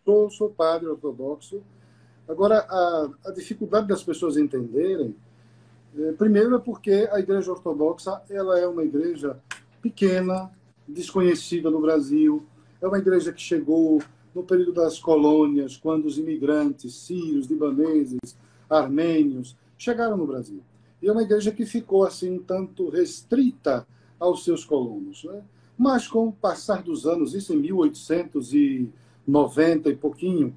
Sou padre ortodoxo. Agora, a dificuldade das pessoas entenderem, primeiro é porque a Igreja Ortodoxa ela é uma igreja pequena, desconhecida no Brasil, é uma igreja que chegou no período das colônias, quando os imigrantes sírios, libaneses, armênios chegaram no Brasil. E é uma igreja que ficou assim um tanto restrita aos seus colonos, né? Mas com o passar dos anos, isso em 1890 e pouquinho,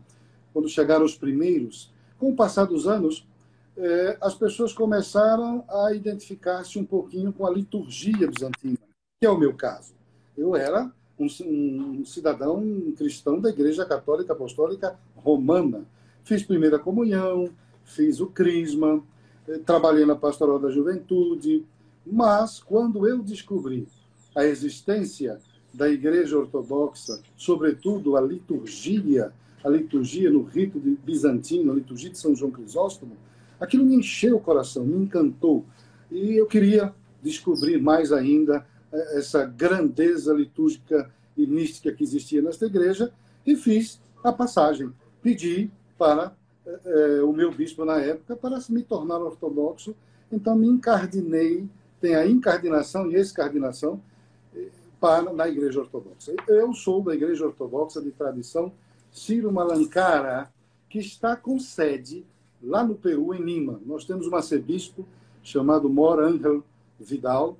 quando chegaram os primeiros, com o passar dos anos, as pessoas começaram a identificar-se um pouquinho com a liturgia bizantina, que é o meu caso. Eu era um cidadão cristão da Igreja Católica Apostólica Romana. Fiz primeira comunhão, fiz o crisma, trabalhei na pastoral da juventude, mas quando eu descobri a existência da Igreja Ortodoxa, sobretudo a liturgia no rito bizantino, a liturgia de São João Crisóstomo, aquilo me encheu o coração, me encantou. E eu queria descobrir mais ainda essa grandeza litúrgica e mística que existia nesta igreja e fiz a passagem. Pedi para o meu bispo na época para me tornar ortodoxo, então me encardinei, tem a encardinação e excardinação na Igreja Ortodoxa. Eu sou da Igreja Ortodoxa de tradição Sírio-Malankara, que está com sede lá no Peru, em Lima. Nós temos um arcebispo chamado Mor Ángel Vidal.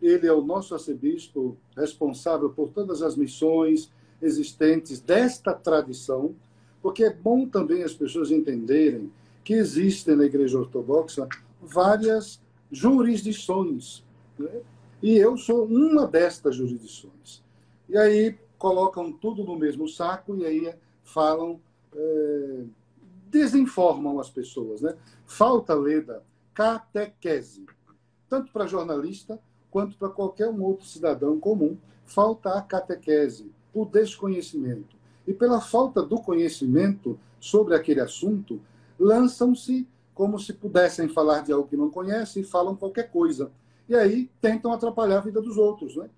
Ele é o nosso arcebispo responsável por todas as missões existentes desta tradição, porque é bom também as pessoas entenderem que existem na Igreja Ortodoxa várias jurisdições, né? E eu sou uma destas jurisdições. E aí colocam tudo no mesmo saco e aí falam, desinformam as pessoas, né? Falta, Leda, catequese. Tanto para jornalista quanto para qualquer um outro cidadão comum, falta a catequese, o desconhecimento. E pela falta do conhecimento sobre aquele assunto, lançam-se como se pudessem falar de algo que não conhecem e falam qualquer coisa. E aí tentam atrapalhar a vida dos outros, né?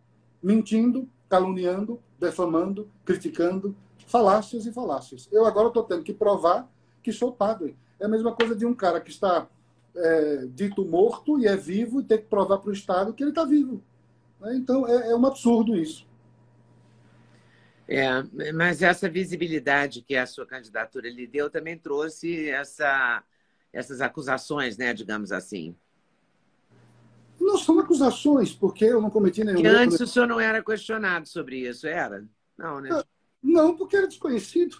Mentindo, caluniando, defamando, criticando, falácias e falácias. Eu agora estou tendo que provar que sou padre. É a mesma coisa de um cara que está dito morto e é vivo e tem que provar para o Estado que ele está vivo. Então, é um absurdo isso. Mas essa visibilidade que a sua candidatura lhe deu também trouxe essas acusações, né, digamos assim. Não são acusações, porque eu não cometi nenhum erro. Que antes o senhor não era questionado sobre isso, era? Não, né? Não, porque era desconhecido.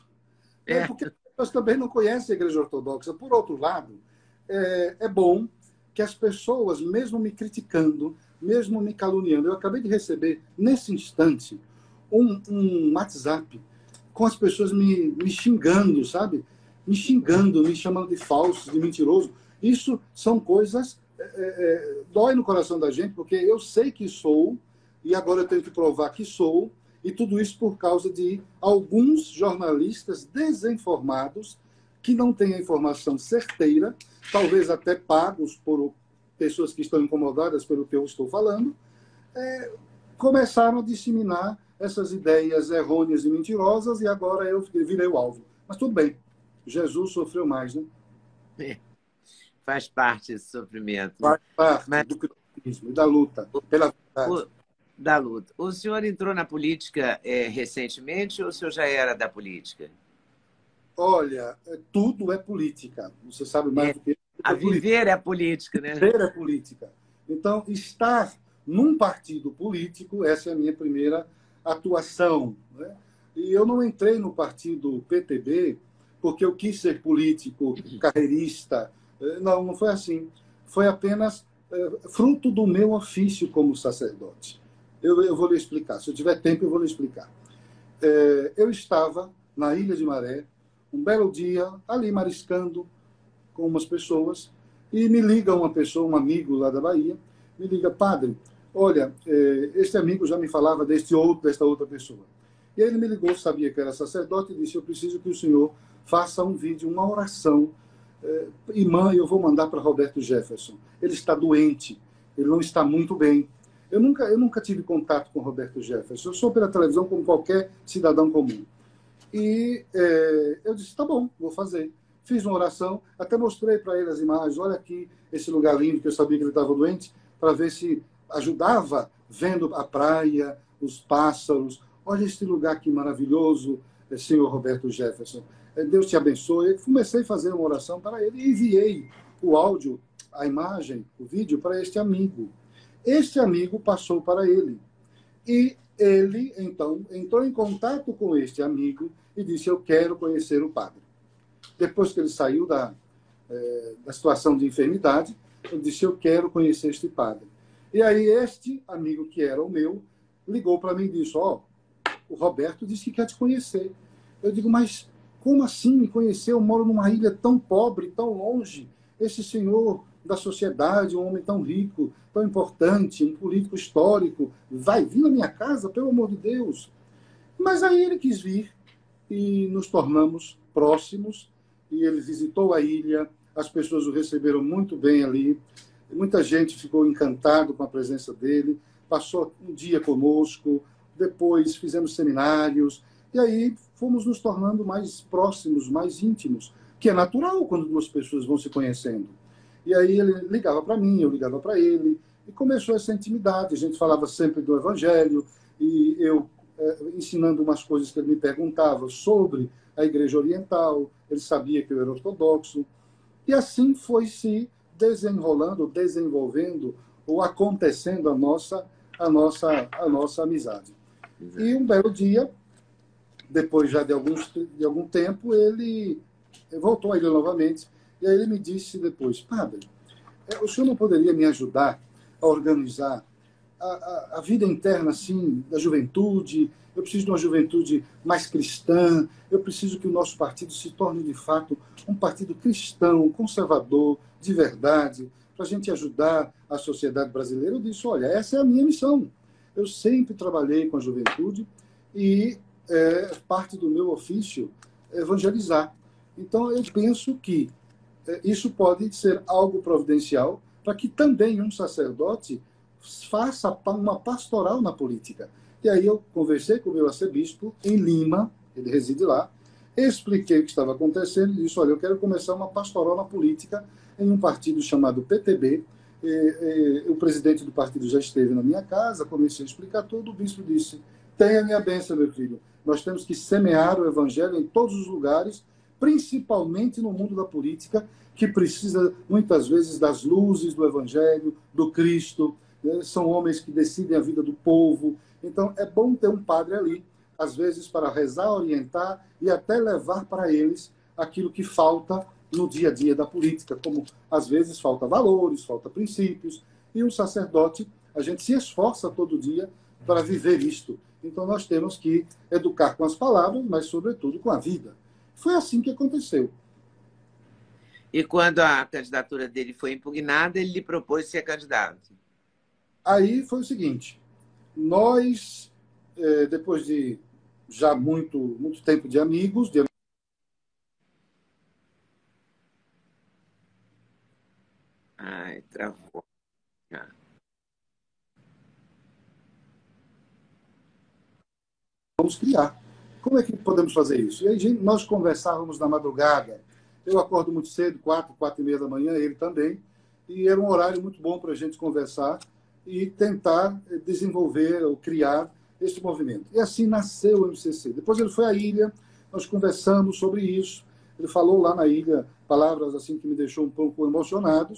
Porque as pessoas também não conhecem a Igreja Ortodoxa. Por outro lado, é bom que as pessoas, mesmo me criticando, mesmo me caluniando, eu acabei de receber, nesse instante, um WhatsApp com as pessoas me xingando, sabe? Me xingando, me chamando de falso, de mentiroso. Isso são coisas... dói no coração da gente, porque eu sei que sou, e agora eu tenho que provar que sou, e tudo isso por causa de alguns jornalistas desinformados que não têm a informação certeira, talvez até pagos por pessoas que estão incomodadas pelo que eu estou falando, começaram a disseminar essas ideias errôneas e mentirosas, e agora eu virei o alvo. Mas tudo bem, Jesus sofreu mais, né? Faz parte desse sofrimento. Faz parte do cristianismo e da luta pela verdade. Da luta. O senhor entrou na política recentemente ou o senhor já era da política? Olha, tudo é política. Você sabe mais do que viver é política, né? Viver é política. Então, estar num partido político, essa é a minha primeira atuação, né? E eu não entrei no partido PTB porque eu quis ser político, carreirista. Não foi assim. Foi apenas fruto do meu ofício como sacerdote. Eu vou lhe explicar. Se eu tiver tempo, eu vou lhe explicar. Eu estava na Ilha de Maré, um belo dia, ali mariscando com umas pessoas, e me liga uma pessoa, um amigo lá da Bahia, me liga: padre, olha, este amigo já me falava desta outra pessoa. E aí ele me ligou, sabia que era sacerdote, e disse: eu preciso que o senhor faça um vídeo, uma oração, eu vou mandar para Roberto Jefferson. Ele está doente, ele não está muito bem. Eu nunca tive contato com Roberto Jefferson. Eu sou pela televisão como qualquer cidadão comum. E eu disse, tá bom, vou fazer. Fiz uma oração, até mostrei para ele as imagens, olha aqui esse lugar lindo, que eu sabia que ele estava doente, para ver se ajudava, vendo a praia, os pássaros. Olha este lugar aqui maravilhoso, senhor Roberto Jefferson. Deus te abençoe. Eu comecei a fazer uma oração para ele e enviei o áudio, a imagem, o vídeo para este amigo. Este amigo passou para ele. E ele, então, entrou em contato com este amigo e disse, eu quero conhecer o padre. Depois que ele saiu da situação de enfermidade, ele disse, eu quero conhecer este padre. E aí este amigo, que era o meu, ligou para mim e disse, o Roberto disse que quer te conhecer. Eu digo, mas como assim me conhecer? Eu moro numa ilha tão pobre, tão longe. Esse senhor da sociedade, um homem tão rico, tão importante, um político histórico, vai vir na minha casa, pelo amor de Deus. Mas aí ele quis vir e nos tornamos próximos, e ele visitou a ilha, as pessoas o receberam muito bem ali, muita gente ficou encantado com a presença dele, passou um dia conosco, depois fizemos seminários, e aí fomos nos tornando mais próximos, mais íntimos, que é natural quando duas pessoas vão se conhecendo. E aí ele ligava para mim, eu ligava para ele, e começou essa intimidade. A gente falava sempre do Evangelho, e eu ensinando umas coisas que ele me perguntava sobre a Igreja Oriental, ele sabia que eu era ortodoxo, e assim foi se desenrolando, desenvolvendo, ou acontecendo a nossa amizade. Exato. E um belo dia, depois já de algum tempo, ele voltou a ilha novamente, e aí ele me disse depois, padre, o senhor não poderia me ajudar a organizar a vida interna assim, da juventude? Eu preciso de uma juventude mais cristã, eu preciso que o nosso partido se torne, de fato, um partido cristão, conservador, de verdade, para a gente ajudar a sociedade brasileira. Eu disse, olha, essa é a minha missão. Eu sempre trabalhei com a juventude e parte do meu ofício é evangelizar. Então, eu penso que isso pode ser algo providencial para que também um sacerdote faça uma pastoral na política. E aí eu conversei com o meu arcebispo em Lima, ele reside lá, expliquei o que estava acontecendo e disse, olha, eu quero começar uma pastoral na política em um partido chamado PTB. O presidente do partido já esteve na minha casa, comecei a explicar tudo, o bispo disse, tenha a minha bênção, meu filho, nós temos que semear o evangelho em todos os lugares, principalmente no mundo da política, que precisa, muitas vezes, das luzes do evangelho, do Cristo. São homens que decidem a vida do povo. Então, é bom ter um padre ali, às vezes, para rezar, orientar e até levar para eles aquilo que falta no dia a dia da política, como, às vezes, falta valores, falta princípios. E um sacerdote, a gente se esforça todo dia para viver isto. Então, nós temos que educar com as palavras, mas, sobretudo, com a vida. Foi assim que aconteceu. E quando a candidatura dele foi impugnada, ele lhe propôs ser candidato. Aí foi o seguinte, nós, depois de já muito tempo de amigos... Ai, travou. Vamos criar. Como é que podemos fazer isso? E aí nós conversávamos na madrugada. Eu acordo muito cedo, 4h30 da manhã, ele também. E era um horário muito bom para a gente conversar e tentar desenvolver ou criar este movimento. E assim nasceu o MCC. Depois ele foi à ilha, nós conversamos sobre isso. Ele falou lá na ilha palavras assim que me deixou um pouco emocionado.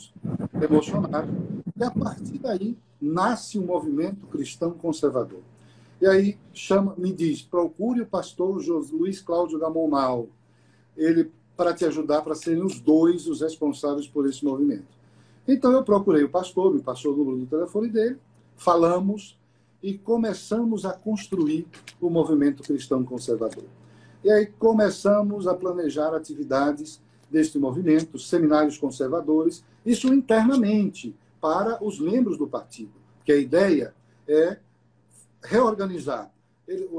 E a partir daí nasce o movimento cristão conservador. E aí me diz, procure o pastor Luiz Cláudio Gamonal, ele para te ajudar, para serem os dois os responsáveis por esse movimento. Então eu procurei o pastor, me passou o número do telefone dele, falamos e começamos a construir o movimento cristão conservador. E aí começamos a planejar atividades deste movimento, seminários conservadores, isso internamente, para os membros do partido, porque a ideia é reorganizar.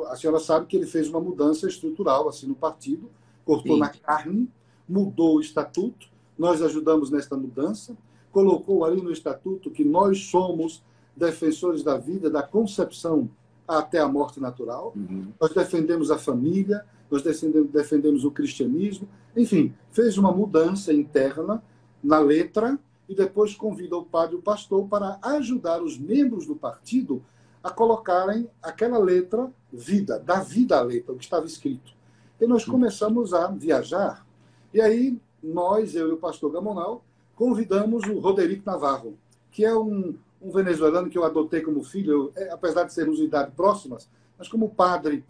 A senhora sabe que ele fez uma mudança estrutural assim no partido, cortou na carne, mudou o estatuto, nós ajudamos nesta mudança, colocou ali no estatuto que nós somos defensores da vida, da concepção até a morte natural. Nós defendemos a família, nós defendemos o cristianismo. Enfim, fez uma mudança interna na letra e depois convida o padre e o pastor para ajudar os membros do partido a colocarem aquela letra vida, dar vida à letra, o que estava escrito. E nós começamos a viajar. E aí, eu e o pastor Gamonal, convidamos o Roderick Navarro, que é um venezuelano que eu adotei como filho, apesar de sermos de idade próximas, mas como padre,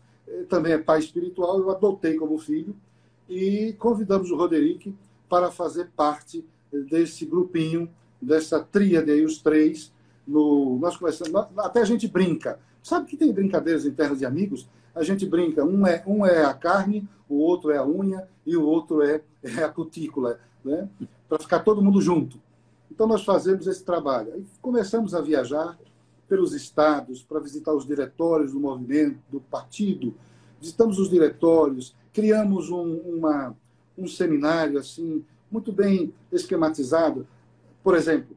também é pai espiritual, eu adotei como filho, e convidamos o Roderick para fazer parte desse grupinho, dessa tríade aí, os três. Nós começamos, até a gente brinca. Sabe que tem brincadeiras internas de amigos? A gente brinca, um é a carne, o outro é a unha e o outro é a cutícula, né? Para ficar todo mundo junto. Então nós fazemos esse trabalho. Aí começamos a viajar pelos estados para visitar os diretórios do movimento, do partido. Visitamos os diretórios, criamos um seminário assim muito bem esquematizado. Por exemplo,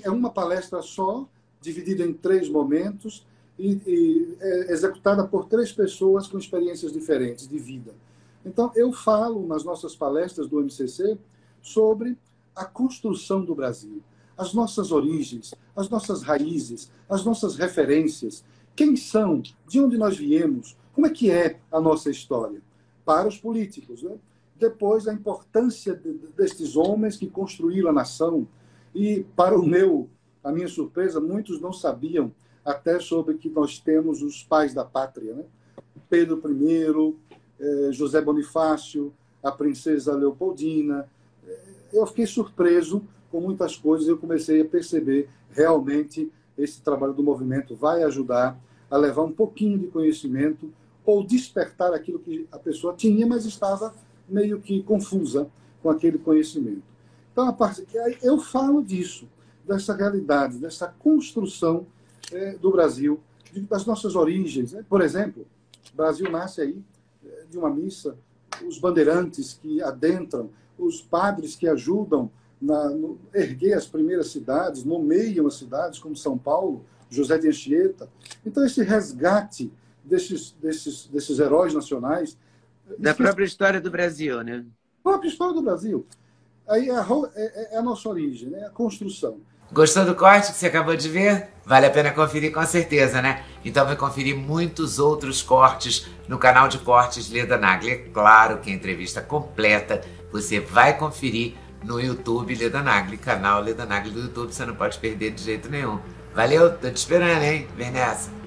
é uma palestra só, dividida em 3 momentos e executada por 3 pessoas com experiências diferentes de vida. Então, eu falo nas nossas palestras do MCC sobre a construção do Brasil, as nossas origens, as nossas raízes, as nossas referências, quem são, de onde nós viemos, como é que é a nossa história, para os políticos, né? Depois, a importância destes homens que construíram a nação. E, para a minha surpresa, muitos não sabiam até sobre que nós temos os pais da pátria, né? Pedro I, José Bonifácio, a princesa Leopoldina. Eu fiquei surpreso com muitas coisas e eu comecei a perceber realmente esse trabalho do movimento vai ajudar a levar um pouquinho de conhecimento ou despertar aquilo que a pessoa tinha, mas estava meio que confusa com aquele conhecimento. Então, eu falo disso, dessa realidade, dessa construção do Brasil, das nossas origens, né? Por exemplo, o Brasil nasce aí de uma missa, os bandeirantes que adentram, os padres que ajudam a erguer as primeiras cidades, nomeiam as cidades, como São Paulo, José de Anchieta. Então, esse resgate desses heróis nacionais... Da própria história do Brasil, né? Própria história do Brasil. Aí é a nossa origem, né? A construção. Gostou do corte que você acabou de ver? Vale a pena conferir com certeza, né? Então vai conferir muitos outros cortes no canal de cortes Leda Nagli. É claro que a entrevista completa você vai conferir no YouTube Leda Nagli, canal Leda Nagli do YouTube. Você não pode perder de jeito nenhum. Valeu, tô te esperando, hein? Vem nessa!